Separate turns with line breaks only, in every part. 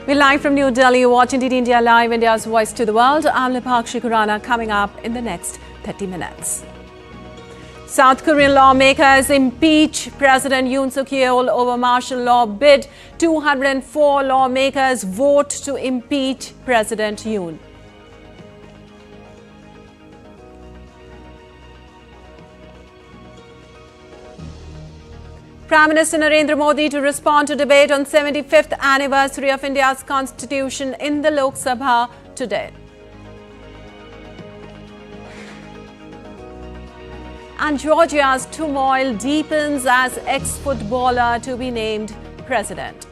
We're live from New Delhi, watching DD India Live, India's voice to the world. I'm Lipakshi Khurana, coming up in the next 30 minutes. South Korean lawmakers impeach President Yoon Suk-yeol over martial law bid. 204 lawmakers vote to impeach President Yoon. Prime Minister Narendra Modi to respond to debate on 75th anniversary of India's constitution in the Lok Sabha today. And Georgia's turmoil deepens as ex-footballer to be named president.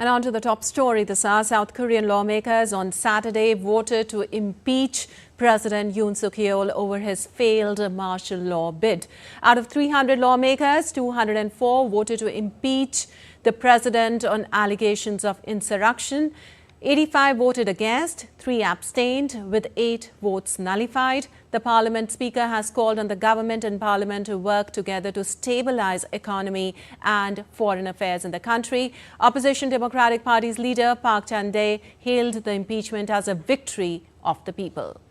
And on to the top story this hour. South Korean lawmakers on Saturday voted to impeach President Yoon Suk-yeol over his failed martial law bid. Out of 300 lawmakers, 204 voted to impeach the president on allegations of insurrection. 85 voted against, 3 abstained, with 8 votes nullified. The Parliament Speaker has called on the government and Parliament to work together to stabilize economy and foreign affairs in the country. Opposition Democratic Party's leader Park Chan-dae hailed the impeachment as a victory of the people.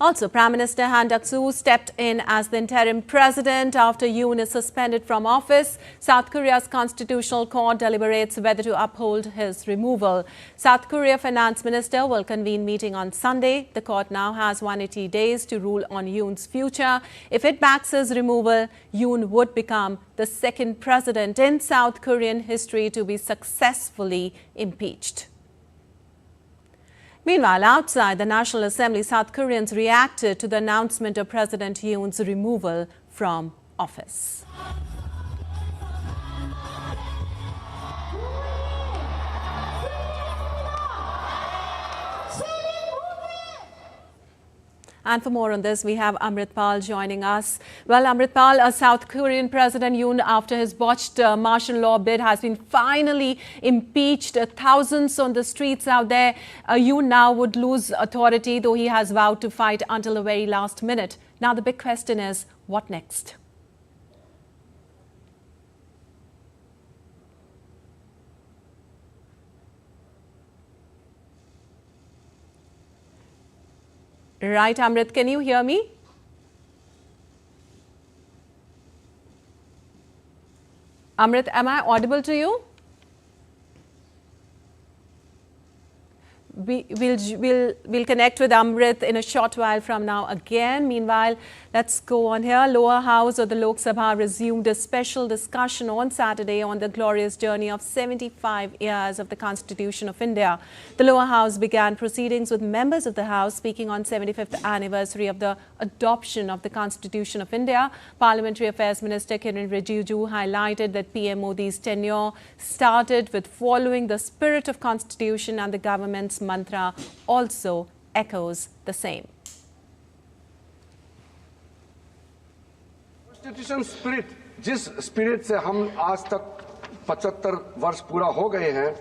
Also, Prime Minister Han Duck-soo stepped in as the interim president after Yoon is suspended from office. South Korea's constitutional court deliberates whether to uphold his removal. South Korea finance minister will convene meeting on Sunday. The court now has 180 days to rule on Yoon's future. If it backs his removal, Yoon would become the second president in South Korean history to be successfully impeached. Meanwhile, outside the National Assembly, South Koreans reacted to the announcement of President Yoon's removal from office. And for more on this, we have Amritpal joining us. Well, Amritpal, South Korean President Yoon, after his botched martial law bid, has been finally impeached. Thousands on the streets out there. Yoon now would lose authority, though he has vowed to fight until the very last minute. Now, the big question is, what next? Right, Amrit, can you hear me? Amrit, am I audible to you? We'll connect with Amrit in a short while from now again. Meanwhile, let's go on here. Lower House of the Lok Sabha resumed a special discussion on Saturday on the glorious journey of 75 years of the Constitution of India. The Lower House began proceedings with members of the House speaking on 75th anniversary of the adoption of the Constitution of India. Parliamentary Affairs Minister Kiran Rijiju highlighted that PM Modi's tenure started with following the spirit of Constitution, and the government's mantra also echoes the same.
Constitution spirit, जिस spirit से हम आज तक 75 वर्ष पूरा हो गए हैं,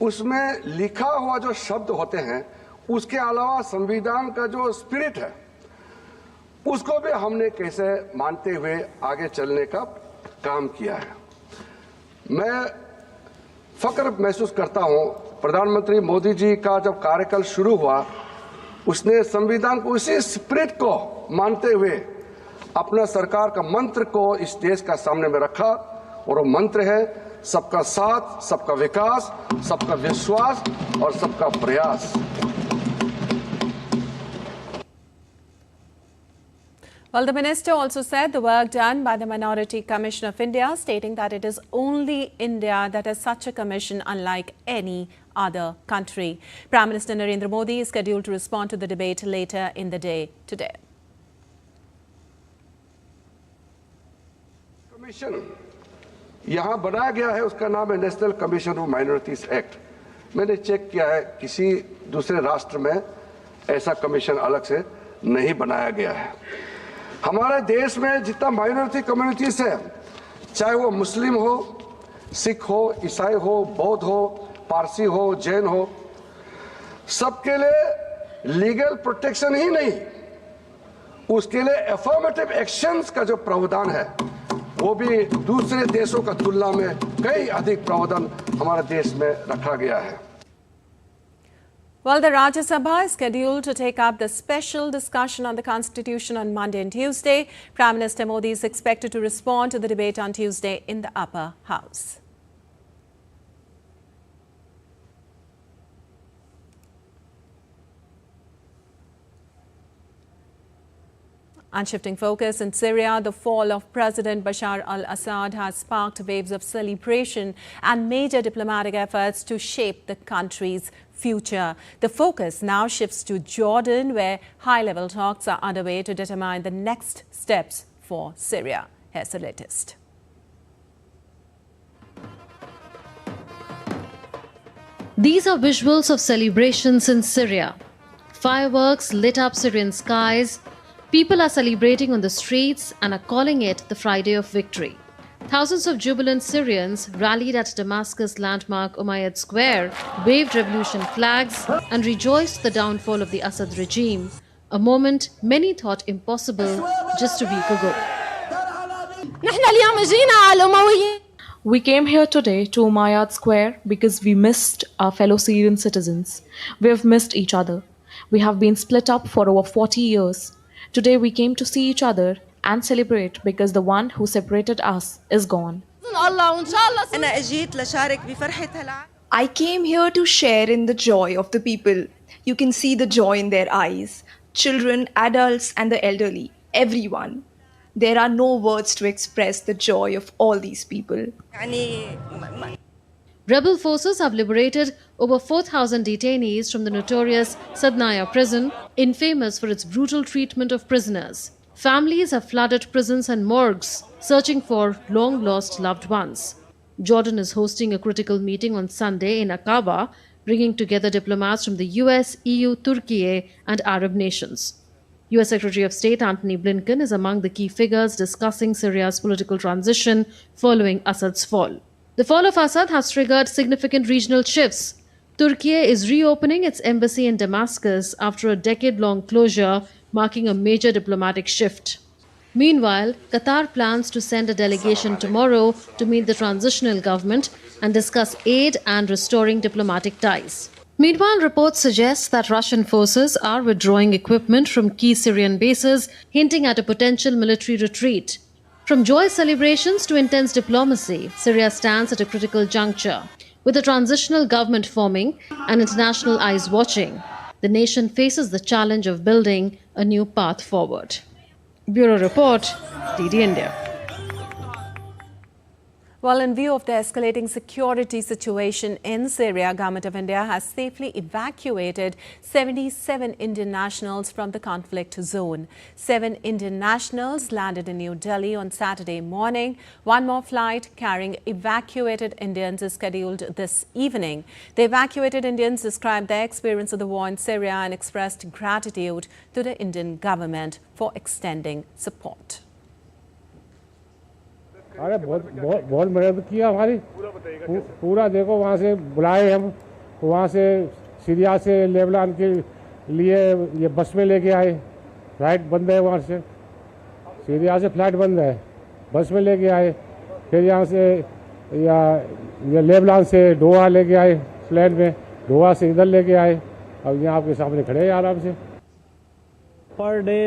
उसमें लिखा हुआ जो शब्द होते हैं, उसके अलावा संविधान का जो स्पिरिट है, उसको भी हमने कैसे मानते हुए आगे चलने का काम किया है। मैं फख्र महसूस करता हूं, प्रधानमंत्री मोदी जी का जब कार्यकाल शुरू हुआ, उसने संविधान को उसी स्पिरिट को मानते हुए अपना सरकार का मंत्र को इस देश का सामने में रखा, और वो मंत्र है सबका साथ, सबका विकास, सबका विश्वास और सबका प्रयास।
Well, the minister also said the work done by the Minority Commission of India, stating that it is only India that has such a commission, unlike any other country. Prime Minister Narendra Modi is scheduled to respond to the debate later in the day today.
Commission यहाँ बनाया गया है, उसका नाम है national commission of minorities act. मैंने check किया है, किसी दूसरे राष्ट्र में ऐसा कमीशन अलग से नहीं बनाया गया है। हमारे देश में जितना माइनॉरिटी कम्युनिटीज है, चाहे वो मुस्लिम हो, सिख हो, ईसाई हो, बौद्ध हो, पारसी हो, जैन हो, सबके लिए लीगल प्रोटेक्शन ही नहीं, उसके लिए एफर्मेटिव एक्शंस का जो प्रावधान है वो भी दूसरे देशों का तुलना में कई अधिक प्रावधान हमारे देश में रखा गया है।
Well, the Rajya Sabha is scheduled to take up the special discussion on the Constitution on Monday and Tuesday. Prime Minister Modi is expected to respond to the debate on Tuesday in the upper house. And shifting focus, in Syria, the fall of President Bashar al-Assad has sparked waves of celebration and major diplomatic efforts to shape the country's future. The focus now shifts to Jordan, where high-level talks are underway to determine the next steps for Syria. Here's the latest.
These are visuals of celebrations in Syria. Fireworks lit up Syrian skies. People are celebrating on the streets and are calling it the Friday of Victory. Thousands of jubilant Syrians rallied at Damascus landmark Umayyad Square, waved revolution flags and rejoiced the downfall of the Assad regime, a moment many thought impossible just a week ago.
We came here today to Umayyad Square because we missed our fellow Syrian citizens. We have missed each other. We have been split up for over 40 years. Today we came to see each other and celebrate because the one who separated us is gone.
I came here to share in the joy of the people. You can see the joy in their eyes. Children, adults, and the elderly, everyone. There are no words to express the joy of all these people.
Rebel forces have liberated over 4,000 detainees from the notorious Sadnaya prison, infamous for its brutal treatment of prisoners. Families have flooded prisons and morgues, searching for long-lost loved ones. Jordan is hosting a critical meeting on Sunday in Aqaba, bringing together diplomats from the US, EU, Turkey, and Arab nations. US Secretary of State Antony Blinken is among the key figures discussing Syria's political transition following Assad's fall. The fall of Assad has triggered significant regional shifts. Turkey is reopening its embassy in Damascus after a decade-long closure, marking a major diplomatic shift. Meanwhile, Qatar plans to send a delegation tomorrow to meet the transitional government and discuss aid and restoring diplomatic ties. Meanwhile, reports suggest that Russian forces are withdrawing equipment from key Syrian bases, hinting at a potential military retreat. From joyous celebrations to intense diplomacy, Syria stands at a critical juncture. With a transitional government forming and international eyes watching, the nation faces the challenge of building a new path forward. Bureau Report, DD India.
Well, in view of the escalating security situation in Syria, Government of India has safely evacuated 77 Indian nationals from the conflict zone. 7 Indian nationals landed in New Delhi on Saturday morning. One more flight carrying evacuated Indians is scheduled this evening. The evacuated Indians described their experience of the war in Syria and expressed gratitude to the Indian government for extending support.
अरे बहुत मदद किया हमारी पूरा देखो वहाँ से बुलाए हम वहाँ से सीरिया से लेबनान के लिए ये बस में लेके आए फ्लाइट बंद है वहाँ से सीरिया से फ्लाइट बंद है बस में लेके आए फिर यहाँ से या ये लेबनान से डोहा लेके आए प्लेन में डोहा से इधर लेके आए अब यहाँ आपके सामने खड़े हैं आराम से
पर डे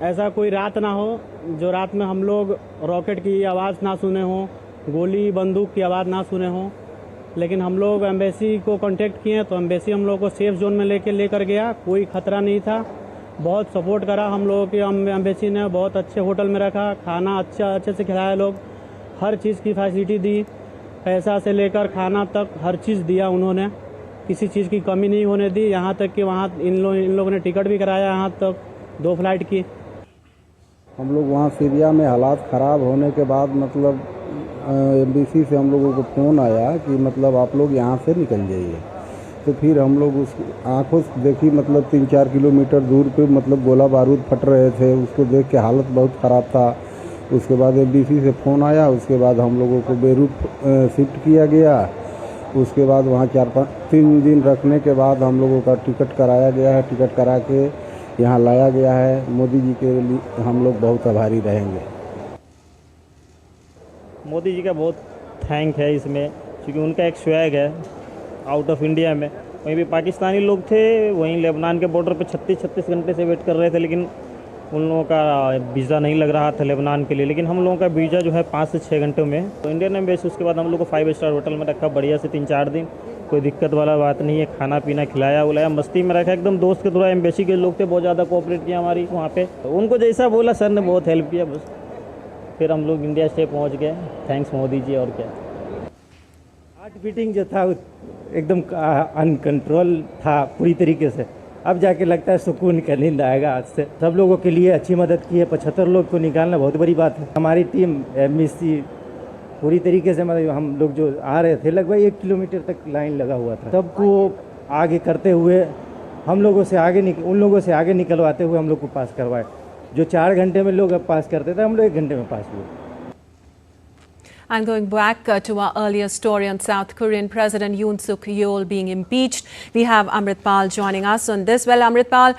ऐसा कोई रात ना हो जो रात में हम लोग रॉकेट की आवाज़ ना सुने हो गोली बंदूक की आवाज़ ना सुने हो लेकिन हम लोग एम्बेसी को कांटेक्ट किए तो एम्बेसी हम लोग को सेफ जोन में लेकर गया कोई खतरा नहीं था बहुत सपोर्ट करा हम लोगों की एम्बेसी ने बहुत अच्छे होटल में रखा खाना अच्छे से खिलाया लोग हर चीज़ की फैसिलिटी दी पैसा से लेकर खाना तक हर चीज़ दिया उन्होंने किसी चीज़ की कमी नहीं होने दी यहाँ तक कि वहाँ इन लोगों ने टिकट भी कराया यहाँ तक 2 फ्लाइट की
हम लोग वहाँ सीरिया में हालात ख़राब होने के बाद मतलब एम्बेसी से हम लोगों को फ़ोन आया कि मतलब आप लोग यहाँ से निकल जाइए तो फिर हम लोग उस आंखों से देखी, मतलब 3-4 किलोमीटर दूर पे मतलब गोला बारूद फट रहे थे। उसको देख के हालत बहुत ख़राब था। उसके बाद एमबीसी से फ़ोन आया। उसके बाद हम लोगों को बेरूत शिफ्ट किया गया। उसके बाद वहाँ 3 दिन रखने के बाद हम लोगों का टिकट कराया गया है। टिकट करा के यहाँ लाया गया है। मोदी जी के लिए हम लोग बहुत आभारी रहेंगे।
मोदी जी का बहुत थैंक है इसमें, क्योंकि उनका एक स्वैग है आउट ऑफ इंडिया में। वहीं भी पाकिस्तानी लोग थे, वहीं लेबनान के बॉर्डर पे 36 घंटे से वेट कर रहे थे, लेकिन उन लोगों का वीज़ा नहीं लग रहा था लेबनान के लिए। लेकिन हम लोगों का वीज़ा जो है 5 से 6 घंटों में। तो इंडियन एम्बेसी उसके बाद हम लोग को 5 स्टार होटल में रखा बढ़िया से 3-4 दिन। कोई दिक्कत वाला बात नहीं है। खाना पीना खिलाया उलाया, मस्ती में रखा एकदम। दोस्त के थोड़ा एम्बेसी के लोग थे, बहुत ज़्यादा कोऑपरेट किया हमारी वहाँ पे। तो उनको जैसा बोला सर ने बहुत हेल्प किया। बस फिर हम लोग इंडिया स्टे पहुँच गए। थैंक्स मोदी जी। और क्या,
हार्ट बीटिंग जो था एकदम अनकंट्रोल था पूरी तरीके से। अब जाके लगता है सुकून का नींद आएगा आज से। सब लोगों के लिए अच्छी मदद की है। 75 लोग को निकालना बहुत बड़ी बात है। हमारी टीम एमबीसी पूरी तरीके से, मतलब हम लोग जो आ रहे थे लगभग 1 किलोमीटर तक लाइन लगा हुआ था। सबको आगे करते हुए हम लोगों से उन लोगों से आगे निकलवाते हुए हम लोग को पास करवाए। जो 4 घंटे में लोग अब पास करते थे, हम लोग 1 घंटे में पास हुए।
And going back to our earlier story on South Korean President Yoon Suk-yeol being impeached, we have Amritpal joining us on this. Well, Amritpal,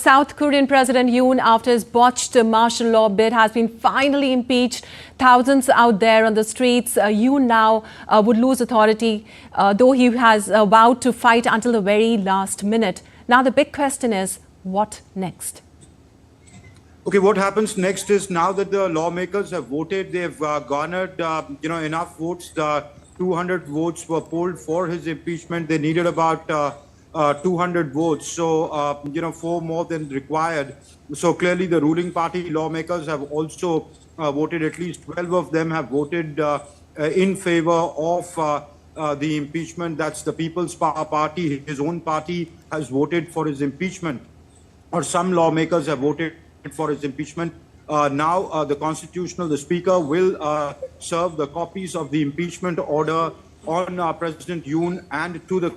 South Korean President Yoon, after his botched martial law bid, has been finally impeached. Thousands out there on the streets. Yoon now would lose authority, though he has vowed to fight until the very last minute. Now, the big question is, what next?
Okay, what happens next is, now that the lawmakers have voted, they've garnered, enough votes. 200 votes were polled for his impeachment. They needed about 200 votes, so 4 more than required. So clearly, the ruling party lawmakers have also voted. At least 12 of them have voted in favor of the impeachment. That's the People's Party. His own party has voted for his impeachment, or some lawmakers have voted for his impeachment. Now the speaker will serve the copies of the impeachment order on President Yoon and to the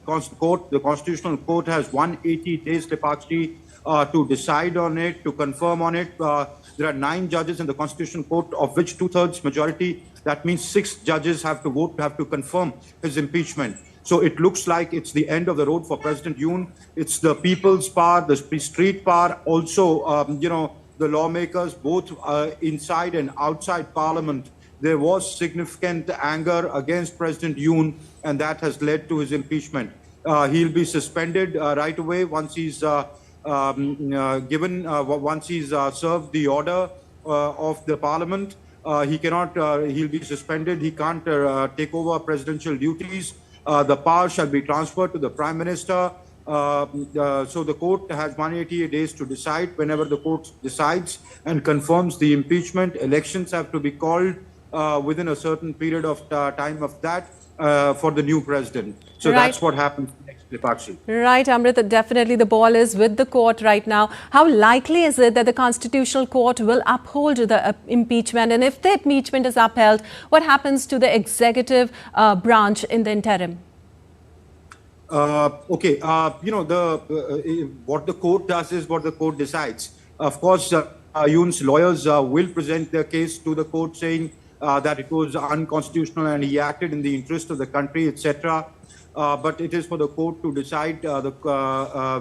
court. The Constitutional Court has 180 days to decide on it, to confirm on it. There are 9 judges in the Constitutional Court, of which 2/3 majority. That means 6 judges have to vote, have to confirm his impeachment. So it looks like it's the end of the road for President Yoon. It's the people's power, the street power, also, the lawmakers, both inside and outside Parliament. There was significant anger against President Yoon, and that has led to his impeachment. He'll be suspended right away once he's once he's served the order of the Parliament. He'll be suspended. He can't take over presidential duties. The power shall be transferred to the Prime Minister. So the court has 180 days to decide. Whenever the court decides and confirms the impeachment, elections have to be called within a certain period of time of that for the new president. So
right.
That's what happens next, Dipakshi.
Right, Amrit, definitely the ball is with the court right now. How likely is it that the Constitutional Court will uphold the impeachment? And if the impeachment is upheld, what happens to the executive branch in the interim?
What the court does is what the court decides. Of course, Yoon's lawyers will present their case to the court, saying that it was unconstitutional and he acted in the interest of the country, etc. But it is for the court to decide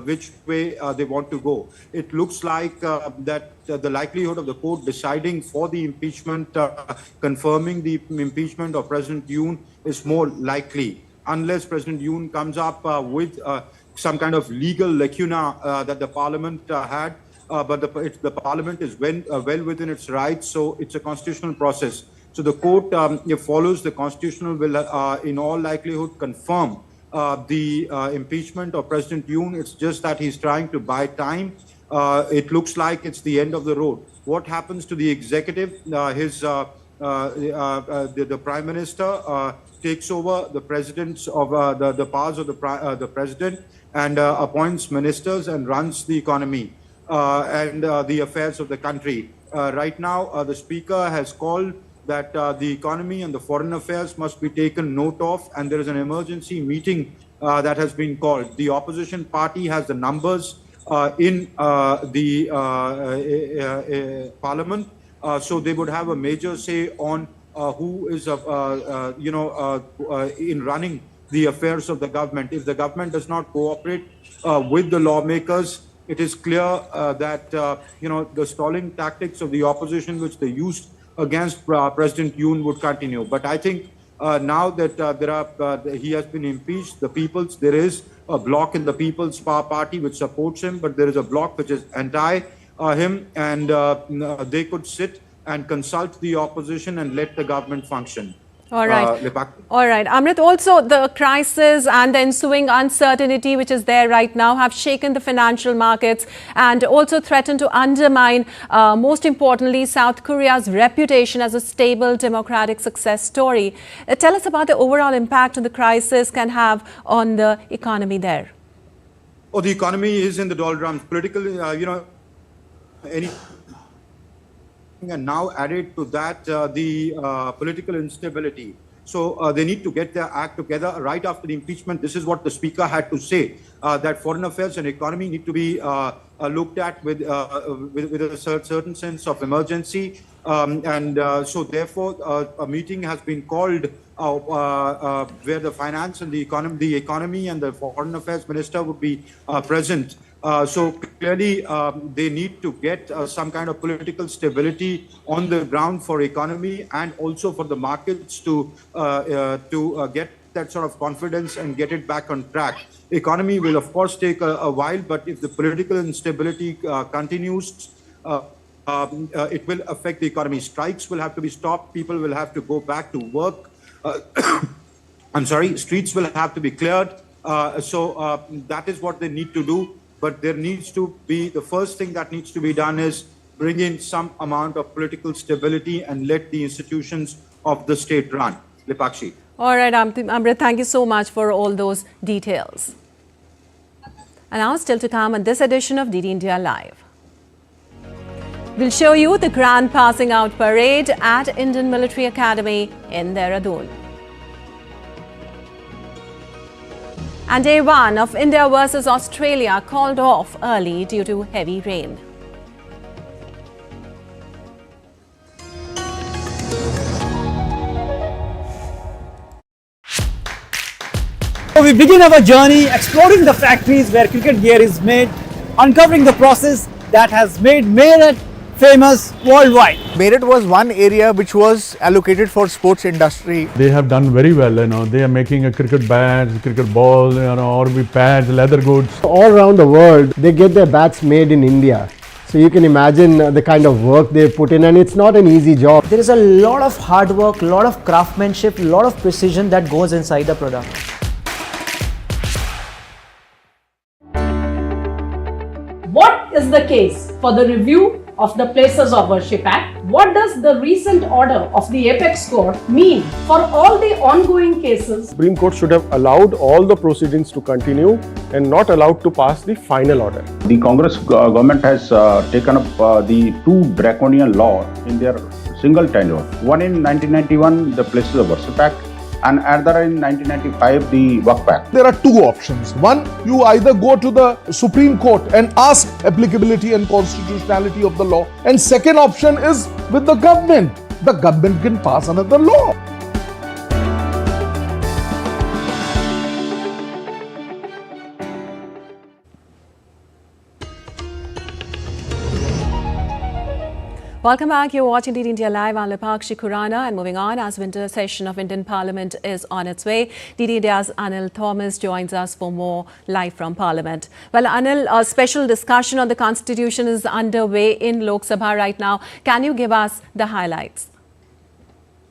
which way they want to go. It looks like that the likelihood of the court deciding for the impeachment, confirming the impeachment of President Yoon, is more likely, unless President Yoon comes up with some kind of legal lacuna that the Parliament had. But the Parliament is well within its rights, so it's a constitutional process. So the court, if follows the constitutional, will in all likelihood confirm the impeachment of President Yoon. It's just that he's trying to buy time. It looks like it's the end of the road. What happens to the executive? The Prime Minister takes over the presidents of the powers of the president and appoints ministers and runs the economy and the affairs of the country. Right now, the Speaker has called that the economy and the foreign affairs must be taken note of, and there is an emergency meeting that has been called. The opposition party has the numbers in the parliament, so they would have a major say on who is, in running the affairs of the government. If the government does not cooperate with the lawmakers, it is clear that the stalling tactics of the opposition, which they used against President Yoon, would continue. But I think now that he has been impeached, there is a bloc in the People's Party which supports him, but there is a bloc which is anti him, and they could sit and consult the opposition and let the government function.
All right. All right. Amrit, also the crisis and the ensuing uncertainty which is there right now have shaken the financial markets and also threatened to undermine, most importantly, South Korea's reputation as a stable democratic success story. Tell us about the overall impact the crisis can have on the economy there.
Oh, the economy is in the doldrums. Politically, and now added to that the political instability. So they need to get their act together. Right after the impeachment, this is what the speaker had to say, that foreign affairs and economy need to be looked at with a certain sense of emergency. So therefore, a meeting has been called where the finance and the economy and the foreign affairs minister would be present. So clearly, they need to get some kind of political stability on the ground for economy and also for the markets to get that sort of confidence and get it back on track. Economy will, of course, take a while, but if the political instability continues, it will affect the economy. Strikes will have to be stopped. People will have to go back to work. Streets will have to be cleared. So that is what they need to do. But there needs to be, the first thing that needs to be done is bring in some amount of political stability and let the institutions of the state run. Lipakshi.
All right, Amrit, thank you so much for all those details. And now still to come on this edition of DD India Live. We'll show you the grand passing out parade at Indian Military Academy in Dehradun. And day one of India versus Australia called off early due to heavy rain.
So we begin our journey exploring the factories where cricket gear is made, uncovering the process that has made Meerut famous worldwide.
Meerut was one area which was allocated for sports industry.
They have done very well, they are making a cricket bat, cricket ball, or pads, leather goods.
All around the world, they get their bats made in India. So you can imagine the kind of work they put in, and it's not an easy job.
There is a lot of hard work, a lot of craftsmanship, a lot of precision that goes inside the product.
What is the case for the review of the Places of Worship Act? What does the recent order of the Apex Court mean for all the ongoing cases?
Supreme Court should have allowed all the proceedings to continue and not allowed to pass the final order.
The Congress government has taken up the two draconian laws in their single tenure. One in 1991, the Places of Worship Act, and another in 1995, the Waqf Act.
There are two options. One, you either go to the Supreme Court and ask applicability and constitutionality of the law. And second option is with the government. The government can pass another law.
Welcome back. You're watching DD India Live. I'm Lipakshi Khurana, and moving on as winter session of Indian Parliament is on its way. DD India's Anil Thomas joins us for more live from Parliament. Well, Anil, a special discussion on the Constitution is underway in Lok Sabha right now. Can you give us the highlights?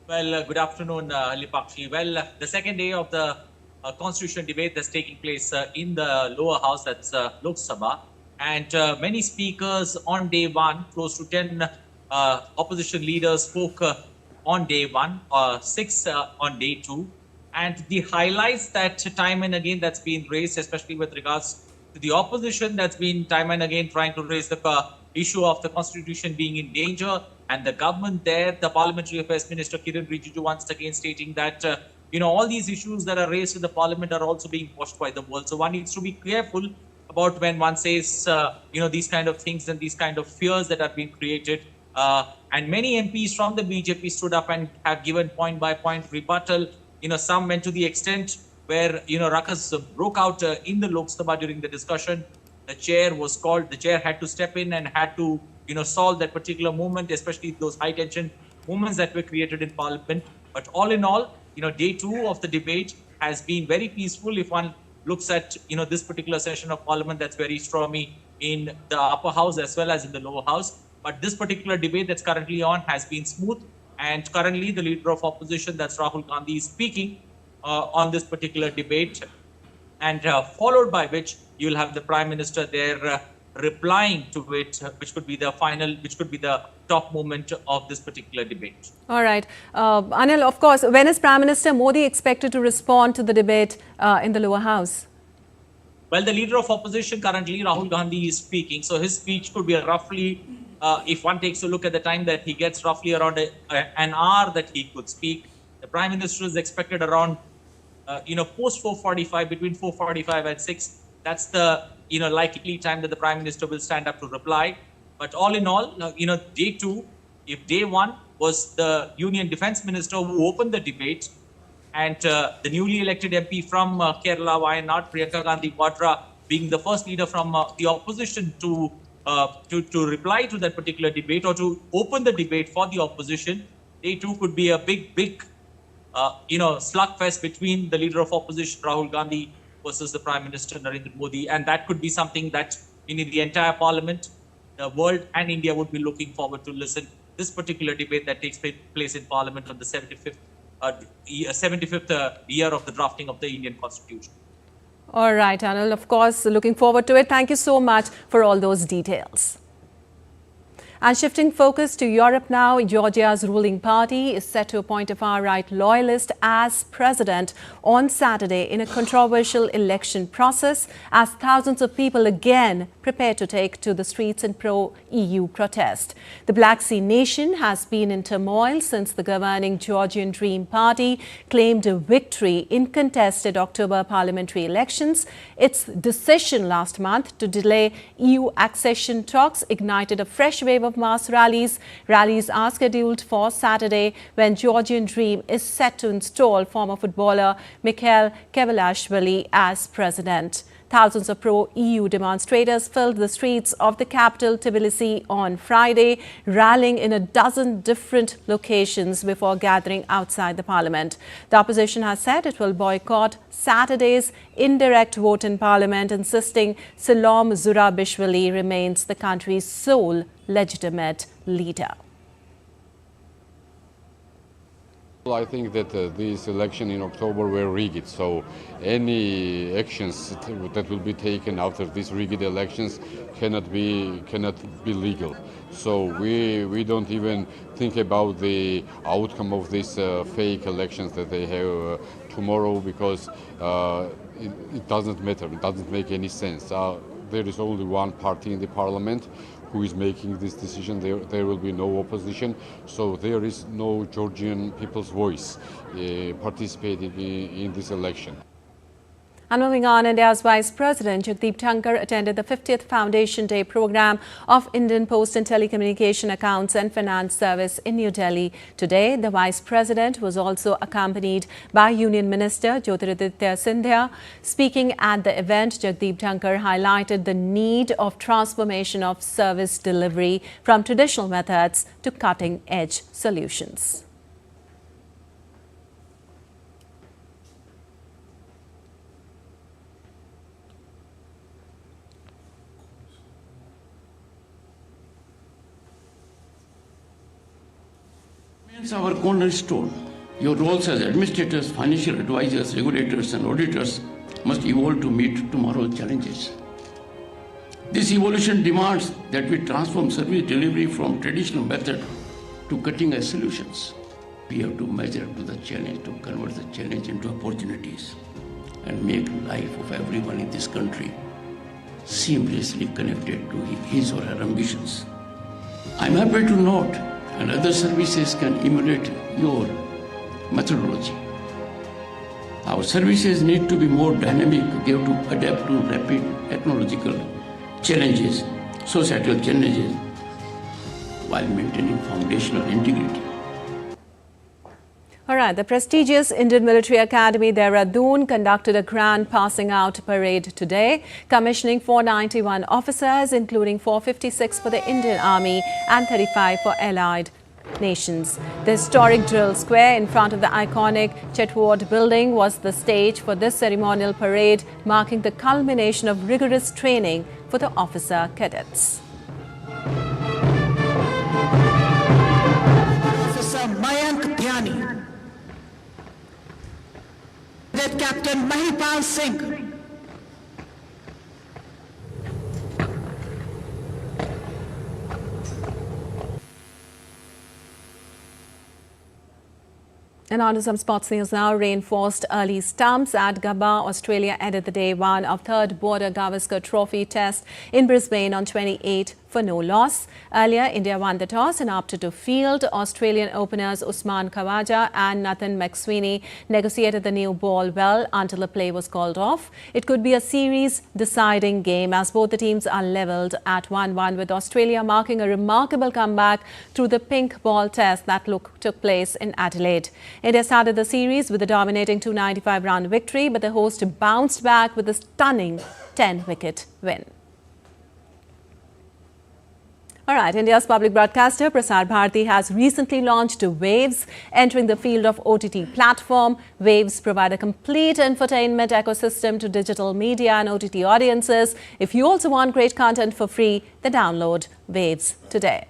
Well, good afternoon, Lipakshi. Well, the second day of the Constitution debate that's taking place in the lower house, that's Lok Sabha, and many speakers on day one, close to 10 opposition leaders spoke on day one, 6 on day two, and the highlights that time and again that's been raised, especially with regards to the opposition, that's been time and again trying to raise the issue of the constitution being in danger, and the government there, the Parliamentary Affairs Minister Kiran Rijiju once again stating that all these issues that are raised in the Parliament are also being watched by the world. So one needs to be careful about when one says these kind of things and these kind of fears that are being created. And many MPs from the BJP stood up and have given point by point rebuttal. Some went to the extent where ruckus broke out in the Lok Sabha during the discussion. The chair was called. The chair had to step in and had to solve that particular movement, especially those high tension movements that were created in Parliament. But all in all, day 2 of the debate has been very peaceful. If one looks at this particular session of Parliament, that's very stormy in the upper house as well as in the lower house. But this particular debate that's currently on has been smooth, and currently the leader of opposition, that's Rahul Gandhi, is speaking on this particular debate, and followed by which you'll have the Prime Minister there replying to it, which could be the top moment of this particular debate.
All right. Anil, of course, when is Prime Minister Modi expected to respond to the debate in the lower house?
Well, the leader of opposition currently, Rahul Gandhi, is speaking. So his speech could be roughly, if one takes a look at the time that he gets, roughly around an hour that he could speak. The Prime Minister is expected around, post 4:45, between 4:45 and 6. That's the, likely time that the Prime Minister will stand up to reply. But all in all, day 2, if day 1 was the Union Defence Minister who opened the debate, and the newly elected MP from Kerala, Wayanad, Priyanka Gandhi Vadra, being the first leader from the opposition to reply to that particular debate or to open the debate for the opposition, day 2 could be a big slugfest between the leader of opposition, Rahul Gandhi, versus the Prime Minister, Narendra Modi. And that could be something that the entire Parliament, the world and India would be looking forward to listen. This particular debate that takes place in Parliament on the 75th year of the drafting of the Indian Constitution.
All right, Anil, of course, looking forward to it. Thank you so much for all those details. And shifting focus to Europe now, Georgia's ruling party is set to appoint a far-right loyalist as president on Saturday in a controversial election process as thousands of people again prepare to take to the streets in pro-EU protest. The Black Sea nation has been in turmoil since the governing Georgian Dream Party claimed a victory in contested October parliamentary elections. Its decision last month to delay EU accession talks ignited a fresh wave of mass rallies. Rallies are scheduled for Saturday when Georgian Dream is set to install former footballer Mikhail Kevelashvili as president. Thousands of pro-EU demonstrators filled the streets of the capital, Tbilisi, on Friday, rallying in a dozen different locations before gathering outside the parliament. The opposition has said it will boycott Saturday's indirect vote in parliament, insisting Salom Zurabishvili remains the country's sole legitimate leader.
I think that this election in October were rigged, so any actions that will be taken after these rigged elections cannot be legal. So we don't even think about the outcome of these fake elections that they have tomorrow, because it doesn't matter, it doesn't make any sense. There is only one party in the parliament who is making this decision. There will be no opposition, so there is no Georgian people's voice participating in this election.
And moving on, India's Vice President Jagdeep Dhankhar attended the 50th Foundation Day program of Indian Post and Telecommunication Accounts and Finance Service in New Delhi. Today, the Vice President was also accompanied by Union Minister Jyotiraditya Scindia. Speaking at the event, Jagdeep Dhankhar highlighted the need of transformation of service delivery from traditional methods to cutting-edge solutions.
Our cornerstone. Your roles as administrators, financial advisors, regulators, and auditors must evolve to meet tomorrow's challenges. This evolution demands that we transform service delivery from traditional method to cutting-edge solutions. We have to measure up to the challenge, to convert the challenge into opportunities, and make life of everyone in this country seamlessly connected to his or her ambitions. I'm happy to note, and other services can emulate your methodology. Our services need to be more dynamic, they have to adapt to rapid technological challenges, societal challenges, while maintaining foundational integrity.
All right, the prestigious Indian Military Academy, Dehradun, conducted a grand passing out parade today, commissioning 491 officers, including 456 for the Indian Army and 35 for allied nations. The historic drill square in front of the iconic Chetward building was the stage for this ceremonial parade, marking the culmination of rigorous training for the officer cadets.
Captain Mahipal Singh.
And on to some sports news now. Reinforced early stumps at Gabba. Australia ended the day one of third Border Gavaskar Trophy test in Brisbane on 28 for no loss. Earlier, India won the toss and opted to field. Australian openers Usman Khawaja and Nathan McSweeney negotiated the new ball well until the play was called off. It could be a series-deciding game as both the teams are levelled at 1-1, with Australia marking a remarkable comeback through the pink ball test that took place in Adelaide. India started the series with a dominating 295-run victory, but the host bounced back with a stunning 10-wicket win. All right, India's public broadcaster Prasar Bharati has recently launched Waves, entering the field of OTT platform. Waves provide a complete infotainment ecosystem to digital media and OTT audiences. If you also want great content for free, then download Waves today.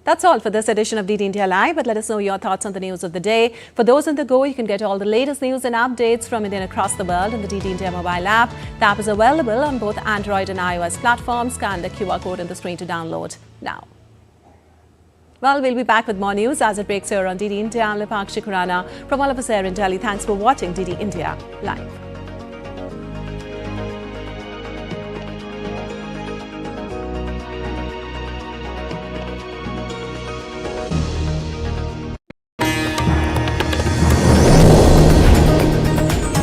That's all for this edition of DD India Live, but let us know your thoughts on the news of the day. For those on the go, you can get all the latest news and updates from India and across the world in the DD India mobile app. The app is available on both Android and iOS platforms. Scan the QR code on the screen to download now. Well, we'll be back with more news as it breaks here on DD India. I'm Lipakshi Khurana from all of us here in Delhi. Thanks for watching DD India Live.